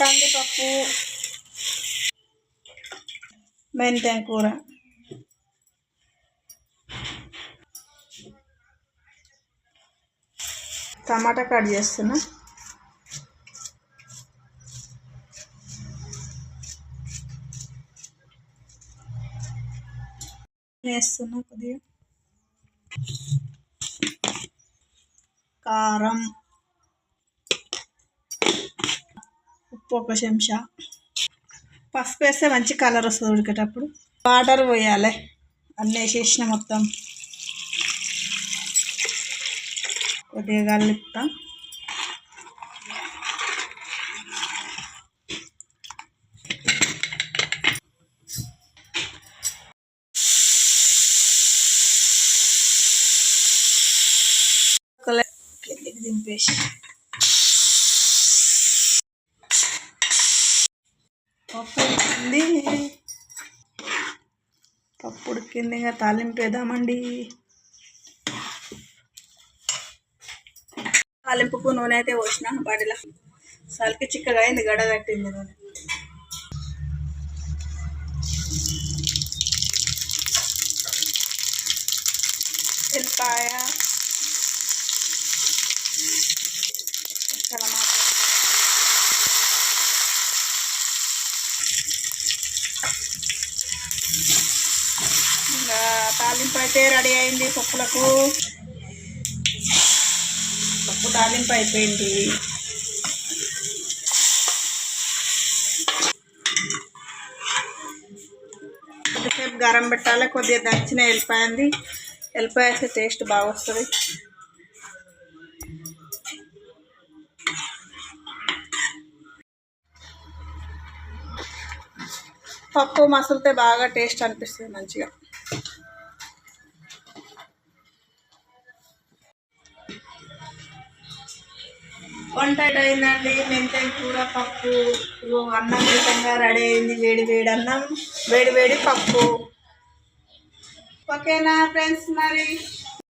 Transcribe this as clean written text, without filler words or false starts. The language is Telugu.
కందిపప్పు, మెంతం కూర, టమాటా కట్ చేస్తున్నా. వేస్తున్నా కొద్దిగా కారం, ఉప్పు ఒక చెంచా, పసుపు వేస్తే మంచి కలర్ వస్తుంది ఉడికేటప్పుడు. వాటర్ పోయాలి, అన్నీ వేసేసిన మొత్తం. కొద్దిగా కలుపుతా. కిందికి దింపేసి పప్పు ఉడికింది. ఇంకా తాలింపు వేద్దామండి. తాలింపుకు నూనె అయితే పోసిన బాడీలో. సలికి చిక్కగా అయింది, గడ కట్టింది నూనె. ఎల్లిపాయ, ఇంకా తాలింపు అయితే రెడీ అయింది. పప్పులకు పప్పు తాలింపు అయిపోయింది. కొద్దిసేపు గరం పెట్టాలి. కొద్దిగా దంచిన ఎల్లిపాయ ఉంది. ఎల్లిపాయ వేస్తే టేస్ట్ బాగా వస్తుంది. పప్పు మసులితే బాగా టేస్ట్ అనిపిస్తుంది మంచిగా. వంట అయిందండి. మెంతం కూర, పప్పు, అన్నం విధంగా రెడీ అయింది. వేడి వేడి అన్నం, వేడి వేడి పప్పు. ఓకేనా ఫ్రెండ్స్? మరి